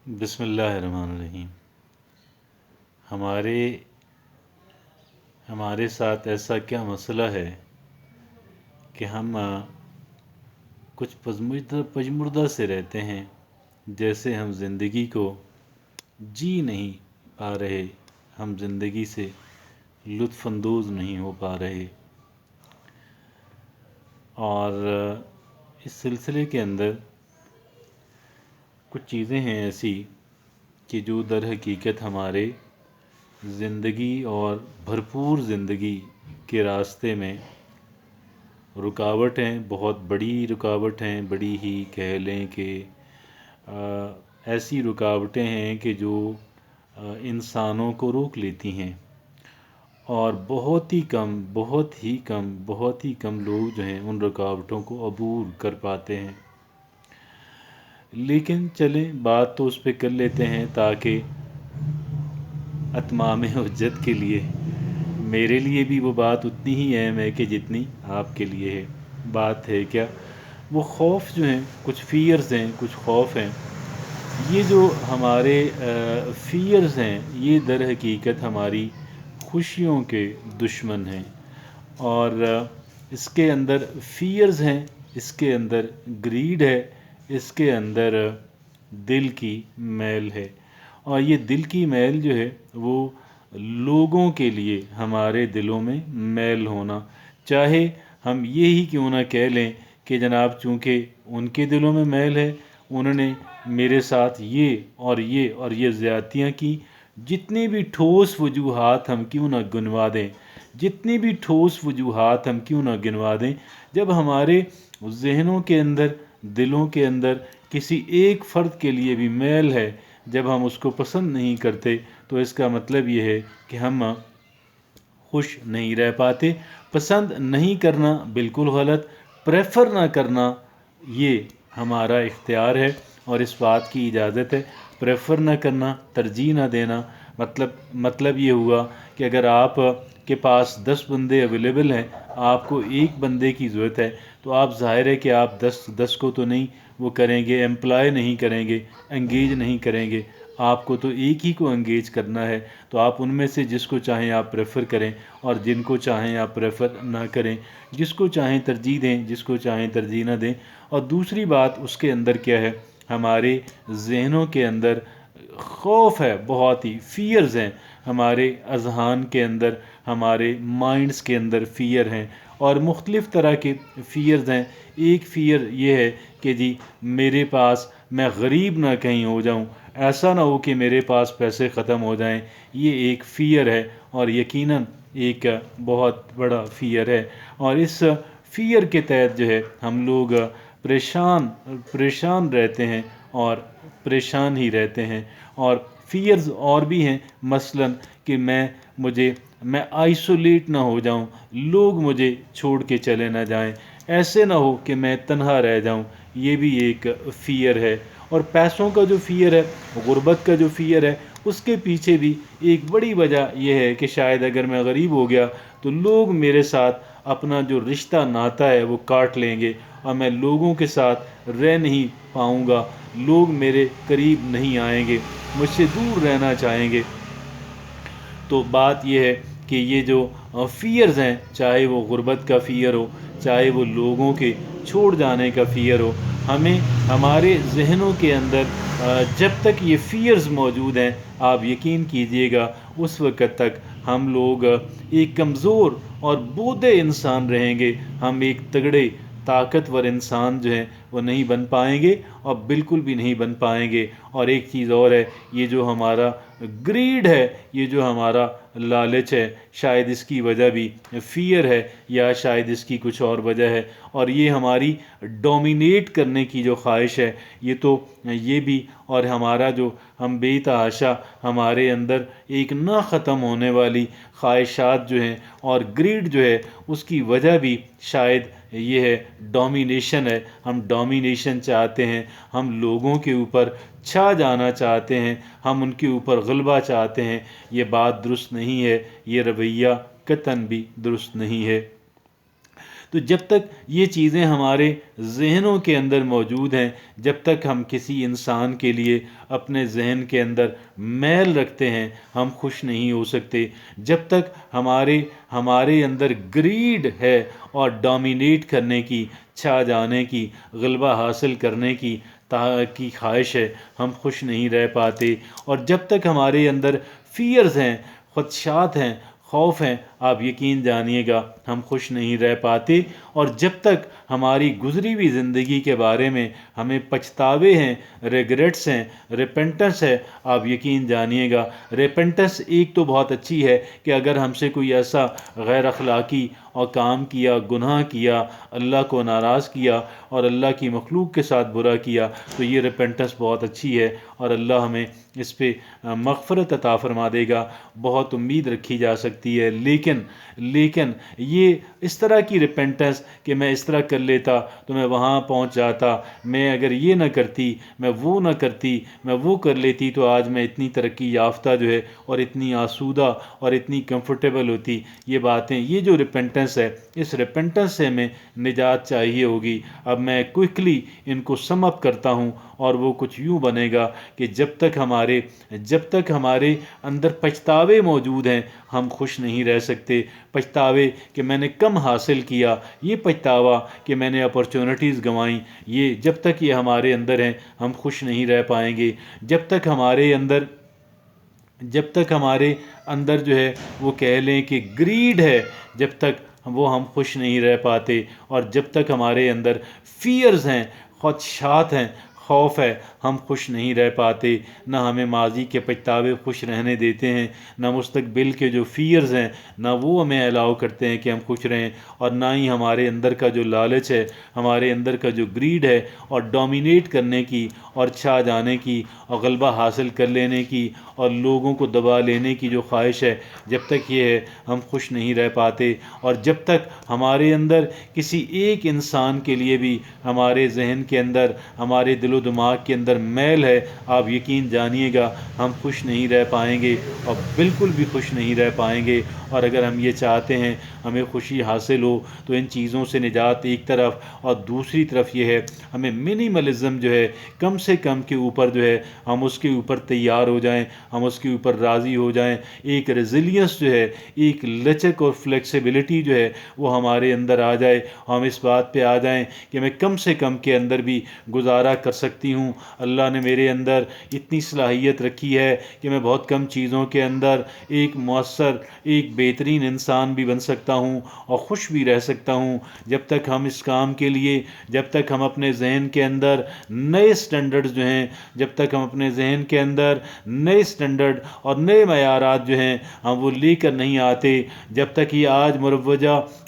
بسم اللہ الرحمن الرحیم۔ ہمارے ساتھ ایسا کیا مسئلہ ہے کہ ہم کچھ پجمردہ سے رہتے ہیں، جیسے ہم زندگی کو جی نہیں پا رہے، ہم زندگی سے لطف اندوز نہیں ہو پا رہے۔ اور اس سلسلے کے اندر کچھ چیزیں ہیں ایسی کہ جو در حقیقت ہمارے زندگی اور بھرپور زندگی کے راستے میں رکاوٹ ہیں، بہت بڑی رکاوٹ ہیں، بڑی ہی کہہ لیں کہ ایسی رکاوٹیں ہیں کہ جو انسانوں کو روک لیتی ہیں، اور بہت ہی کم لوگ جو ہیں ان رکاوٹوں کو عبور کر پاتے ہیں۔ لیکن چلیں بات تو اس پہ کر لیتے ہیں تاکہ اتمام حجت کے لیے میرے لیے بھی وہ بات اتنی ہی اہم ہے کہ جتنی آپ کے لیے ہے۔ بات ہے کیا؟ وہ خوف جو ہیں، کچھ فیئرز ہیں، کچھ خوف ہیں۔ یہ جو ہمارے فیئرز ہیں، یہ در حقیقت ہماری خوشیوں کے دشمن ہیں، اور اس کے اندر فیئرز ہیں، اس کے اندر گریڈ ہے، اس کے اندر دل کی میل ہے۔ اور یہ دل کی میل جو ہے وہ لوگوں کے لیے ہمارے دلوں میں میل ہونا، چاہے ہم یہی کیوں نہ کہہ لیں کہ جناب چونکہ ان کے دلوں میں میل ہے، انہوں نے میرے ساتھ یہ زیادتیاں کی۔ جتنی بھی ٹھوس وجوہات ہم کیوں نہ گنوا دیں، جتنی بھی ٹھوس وجوہات ہم کیوں نہ گنوا دیں، جب ہمارے ذہنوں کے اندر، دلوں کے اندر کسی ایک فرد کے لیے بھی میل ہے، جب ہم اس کو پسند نہیں کرتے، تو اس کا مطلب یہ ہے کہ ہم خوش نہیں رہ پاتے۔ پسند نہیں کرنا بالکل غلط، پریفر نہ کرنا یہ ہمارا اختیار ہے، اور اس بات کی اجازت ہے۔ پریفر نہ کرنا، ترجیح نہ دینا، مطلب یہ ہوا کہ اگر آپ کے پاس 10 بندے اویلیبل ہیں، آپ کو ایک بندے کی ضرورت ہے، تو آپ ظاہر ہے کہ آپ 10 کو تو نہیں وہ کریں گے، امپلائی نہیں کریں گے، انگیج نہیں کریں گے، آپ کو تو ایک ہی کو انگیج کرنا ہے۔ تو آپ ان میں سے جس کو چاہیں آپ پریفر کریں، اور جن کو چاہیں آپ پریفر نہ کریں، جس کو چاہیں ترجیح دیں، جس کو چاہیں ترجیح نہ دیں۔ اور دوسری بات اس کے اندر کیا ہے، ہمارے ذہنوں کے اندر خوف ہے، بہت ہی فیئرز ہیں، ہمارے اذہان کے اندر، ہمارے مائنڈز کے اندر فیئر ہیں، اور مختلف طرح کے فیئرز ہیں۔ ایک فیئر یہ ہے کہ جی میرے پاس، میں غریب نہ کہیں ہو جاؤں، ایسا نہ ہو کہ میرے پاس پیسے ختم ہو جائیں، یہ ایک فیئر ہے، اور یقیناً ایک بہت بڑا فیئر ہے۔ اور اس فیئر کے تحت جو ہے ہم لوگ پریشان رہتے ہیں، اور پریشان ہی رہتے ہیں۔ اور فیئرز اور بھی ہیں، مثلاً کہ میں آئسولیٹ نہ ہو جاؤں، لوگ مجھے چھوڑ کے چلے نہ جائیں، ایسے نہ ہو کہ میں تنہا رہ جاؤں، یہ بھی ایک فیئر ہے۔ اور پیسوں کا جو فیئر ہے، غربت کا جو فیئر ہے، اس کے پیچھے بھی ایک بڑی وجہ یہ ہے کہ شاید اگر میں غریب ہو گیا تو لوگ میرے ساتھ اپنا جو رشتہ ناتا ہے وہ کاٹ لیں گے، اور میں لوگوں کے ساتھ رہ نہیں پاؤں گا، لوگ میرے قریب نہیں آئیں گے، مجھ سے دور رہنا چاہیں گے۔ تو بات یہ ہے کہ یہ جو فیئرز ہیں، چاہے وہ غربت کا فیئر ہو، چاہے وہ لوگوں کے چھوڑ جانے کا فیئر ہو، ہمیں ہمارے ذہنوں کے اندر جب تک یہ فیئرز موجود ہیں، آپ یقین کیجئے گا اس وقت تک ہم لوگ ایک کمزور اور بودھے انسان رہیں گے، ہم ایک تگڑے طاقتور انسان جو ہیں وہ نہیں بن پائیں گے، اور بالکل بھی نہیں بن پائیں گے۔ اور ایک چیز اور ہے، یہ جو ہمارا گریڈ ہے، یہ جو ہمارا لالچ ہے، شاید اس کی وجہ بھی فیئر ہے، یا شاید اس کی کچھ اور وجہ ہے، اور یہ ہماری ڈومینیٹ کرنے کی جو خواہش ہے، یہ بھی، اور ہمارا جو ہم بے تحاشا ہمارے اندر ایک نہ ختم ہونے والی خواہشات جو ہیں، اور گریڈ جو ہے، اس کی وجہ بھی شاید یہ ہے، ڈومینیشن ہے۔ ہم ڈومینیشن چاہتے ہیں، ہم لوگوں کے اوپر چھا جانا چاہتے ہیں، ہم ان کے اوپر غلبہ چاہتے ہیں۔ یہ بات درست نہیں ہے، یہ رویہ قطعاً بھی درست نہیں ہے۔ تو جب تک یہ چیزیں ہمارے ذہنوں کے اندر موجود ہیں، جب تک ہم کسی انسان کے لیے اپنے ذہن کے اندر میل رکھتے ہیں، ہم خوش نہیں ہو سکتے۔ جب تک ہمارے اندر گریڈ ہے اور ڈومینیٹ کرنے کی، چھا جانے کی، غلبہ حاصل کرنے کی خواہش ہے، ہم خوش نہیں رہ پاتے۔ اور جب تک ہمارے اندر فیئرز ہیں، خدشات ہیں، خوف ہیں، آپ یقین جانیے گا ہم خوش نہیں رہ پاتے۔ اور جب تک ہماری گزری ہوئی زندگی کے بارے میں ہمیں پچھتاوے ہیں، ریگریٹس ہیں، ریپنٹنس ہے، آپ یقین جانیے گا ریپنٹنس ایک تو بہت اچھی ہے کہ اگر ہم سے کوئی ایسا غیر اخلاقی اور کام کیا، گناہ کیا، اللہ کو ناراض کیا اور اللہ کی مخلوق کے ساتھ برا کیا، تو یہ ریپنٹنس بہت اچھی ہے اور اللہ ہمیں اس پہ مغفرت عطا فرما دے گا، بہت امید رکھی جا سکتی ہے۔ لیکن یہ اس طرح کی ریپنٹنس کہ میں اس طرح کر لیتا تو میں وہاں پہنچ جاتا، میں اگر یہ نہ کرتی، میں وہ نہ کرتی، میں وہ کر لیتی تو آج میں اتنی ترقی یافتہ جو ہے اور اتنی آسودہ اور اتنی کمفرٹیبل ہوتی۔ یہ باتیں، یہ جو ریپنٹنس ہے، اس ریپنٹنس سے ہمیں نجات چاہیے ہوگی۔ اب میں کوئکلی ان کو سم اپ کرتا ہوں اور وہ کچھ یوں بنے گا کہ جب تک ہمارے اندر پچھتاوے موجود ہیں، ہم خوش نہیں رہ سکتے۔ پچھتاوے کہ میں نے کم حاصل کیا، یہ پچھتاوا کہ میں نے اپرچونٹیز گنوائیں، یہ جب تک یہ ہمارے اندر ہیں ہم خوش نہیں رہ پائیں گے۔ جب تک ہمارے اندر جو ہے وہ کہہ لیں کہ گریڈ ہے، جب تک وہ ہم خوش نہیں رہ پاتے۔ اور جب تک ہمارے اندر فیئرز ہیں، خدشات ہیں، خوف ہے، ہم خوش نہیں رہ پاتے۔ نہ ہمیں ماضی کے پچھتاوے خوش رہنے دیتے ہیں، نہ مستقبل کے جو فیئرز ہیں نہ وہ ہمیں الاؤ کرتے ہیں کہ ہم خوش رہیں، اور نہ ہی ہمارے اندر کا جو لالچ ہے، ہمارے اندر کا جو گریڈ ہے اور ڈومینیٹ کرنے کی اور چھا جانے کی اور غلبہ حاصل کر لینے کی اور لوگوں کو دبا لینے کی جو خواہش ہے، جب تک یہ ہے ہم خوش نہیں رہ پاتے۔ اور جب تک ہمارے اندر کسی ایک انسان کے لیے بھی ہمارے ذہن کے اندر، ہمارے دل و دماغ کے اندر میل ہے، آپ یقین جانیے گا ہم خوش نہیں رہ پائیں گے اور بالکل بھی خوش نہیں رہ پائیں گے۔ اور اگر ہم یہ چاہتے ہیں ہمیں خوشی حاصل ہو تو ان چیزوں سے نجات ایک طرف، اور دوسری طرف یہ ہے ہمیں منیملزم جو ہے، کم سے کم کے اوپر جو ہے ہم اس کے اوپر تیار ہو جائیں، ہم اس کے اوپر راضی ہو جائیں۔ ایک ریزیلینس جو ہے، ایک لچک اور فلیکسیبلٹی جو ہے وہ ہمارے اندر آ جائے، ہم اس بات پہ آ جائیں کہ میں کم سے کم کے اندر بھی گزارا کر سکتی ہوں۔ اللہ نے میرے اندر اتنی صلاحیت رکھی ہے کہ میں بہت کم چیزوں کے اندر ایک مؤثر، ایک بہترین انسان بھی بن سکتا ہوں اور خوش بھی رہ سکتا ہوں۔ جب تک ہم اس کام کے لیے، جب تک ہم اپنے ذہن کے اندر نئے سٹینڈرڈز جو ہیں، جب تک ہم اپنے ذہن کے اندر نئے سٹینڈرڈ اور نئے معیارات جو ہیں ہم وہ لے کر نہیں آتے، جب تک یہ آج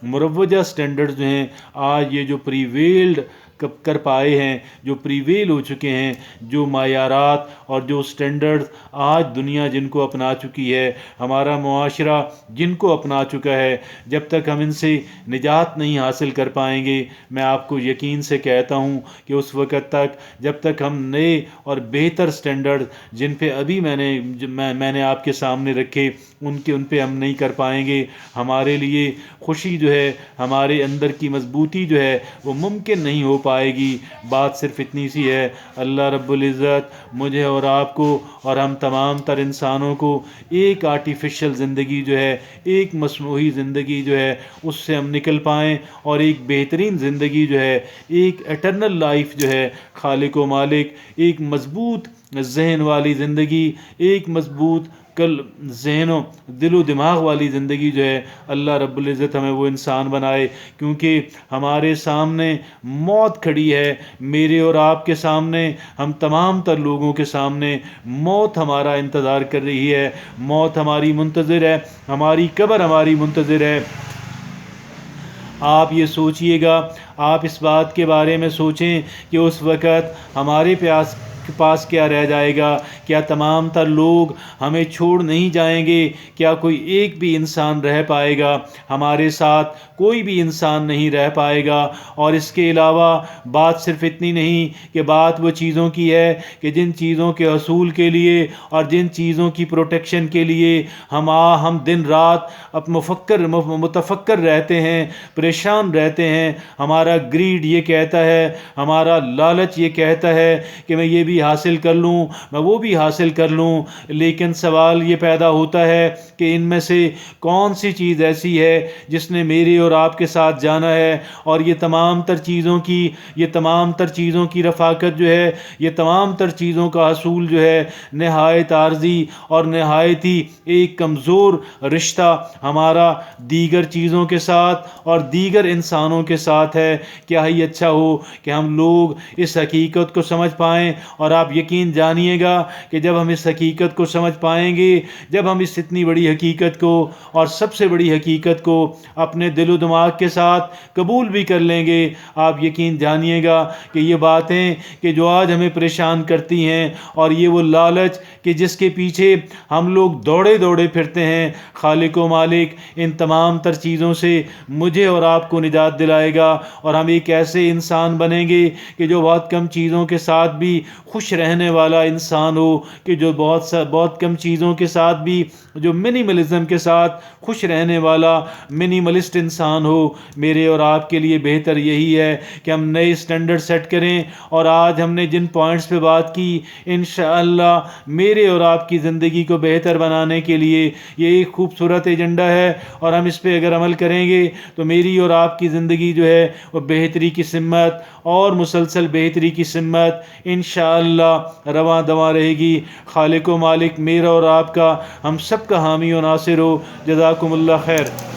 مروجہ سٹینڈرڈز جو ہیں، آج یہ جو پریویلڈ کر پائے ہیں، جو پریویل ہو چکے ہیں، جو معیارات اور جو سٹینڈرڈز آج دنیا جن کو اپنا چکی ہے، ہمارا معاشرہ جن کو اپنا چکا ہے، جب تک ہم ان سے نجات نہیں حاصل کر پائیں گے، میں آپ کو یقین سے کہتا ہوں کہ اس وقت تک جب تک ہم نئے اور بہتر سٹینڈرڈ جن پہ ابھی میں نے آپ کے سامنے رکھے ان پہ ہم نہیں کر پائیں گے، ہمارے لیے خوشی جو ہے، ہمارے اندر کی مضبوطی جو ہے وہ ممکن نہیں ہو پائے گی۔ بات صرف اتنی سی ہے، اللہ رب العزت مجھے اور آپ کو اور ہم تمام تر انسانوں کو ایک آرٹیفیشل زندگی جو ہے، ایک مصنوعی زندگی جو ہے اس سے ہم نکل پائیں، اور ایک بہترین زندگی جو ہے، ایک ایٹرنل لائف جو ہے، خالق و مالک، ایک مضبوط ذہن والی زندگی، ایک مضبوط ذہن و دل و دماغ والی زندگی جو ہے، اللہ رب العزت ہمیں وہ انسان بنائے۔ کیونکہ ہمارے سامنے موت کھڑی ہے، میرے اور آپ کے سامنے، ہم تمام تر لوگوں کے سامنے موت ہمارا انتظار کر رہی ہے، موت ہماری منتظر ہے، ہماری قبر ہماری منتظر ہے۔ آپ یہ سوچئے گا، آپ اس بات کے بارے میں سوچیں کہ اس وقت ہمارے کے پاس کیا رہ جائے گا؟ کیا تمام تر لوگ ہمیں چھوڑ نہیں جائیں گے؟ کیا کوئی ایک بھی انسان رہ پائے گا؟ ہمارے ساتھ کوئی بھی انسان نہیں رہ پائے گا۔ اور اس کے علاوہ بات صرف اتنی نہیں کہ بات وہ چیزوں کی ہے کہ جن چیزوں کے حصول کے لیے اور جن چیزوں کی پروٹیکشن کے لیے ہم دن رات متفکر رہتے ہیں، پریشان رہتے ہیں۔ ہمارا گریڈ یہ کہتا ہے، ہمارا لالچ یہ کہتا ہے کہ میں یہ بھی حاصل کر لوں، میں وہ بھی حاصل کر لوں، لیکن سوال یہ پیدا ہوتا ہے کہ ان میں سے کون سی چیز ایسی ہے جس نے میرے اور آپ کے ساتھ جانا ہے؟ اور یہ تمام تر چیزوں کی رفاقت جو ہے، یہ تمام تر چیزوں کا حصول جو ہے نہایت عارضی اور نہایت ہی ایک کمزور رشتہ ہمارا دیگر چیزوں کے ساتھ اور دیگر انسانوں کے ساتھ ہے۔ کیا ہی اچھا ہو کہ ہم لوگ اس حقیقت کو سمجھ پائیں، اور آپ یقین جانیے گا کہ جب ہم اس حقیقت کو سمجھ پائیں گے، جب ہم اس اتنی بڑی حقیقت کو اور سب سے بڑی حقیقت کو اپنے دل و دماغ کے ساتھ قبول بھی کر لیں گے، آپ یقین جانیے گا کہ یہ باتیں کہ جو آج ہمیں پریشان کرتی ہیں، اور یہ وہ لالچ کہ جس کے پیچھے ہم لوگ دوڑے پھرتے ہیں، خالق و مالک ان تمام تر چیزوں سے مجھے اور آپ کو نجات دلائے گا، اور ہم ایک ایسے انسان بنیں گے کہ جو بہت کم چیزوں کے ساتھ بھی خوش رہنے والا انسان ہو، کہ جو بہت کم چیزوں کے ساتھ بھی جو منیملزم کے ساتھ خوش رہنے والا منیملسٹ انسان ہو۔ میرے اور آپ کے لیے بہتر یہی ہے کہ ہم نئے سٹینڈرڈ سیٹ کریں، اور آج ہم نے جن پوائنٹس پہ بات کی، انشاءاللہ میرے اور آپ کی زندگی کو بہتر بنانے کے لیے یہ ایک خوبصورت ایجنڈا ہے، اور ہم اس پہ اگر عمل کریں گے تو میری اور آپ کی زندگی جو ہے وہ بہتری کی سمت اور مسلسل بہتری کی سمت انشاءاللہ رواں دواں رہے گی۔ خالق و مالک میرا اور آپ کا، ہم سب کا حامی و ناصر ہو۔ جزاکم اللہ خیر۔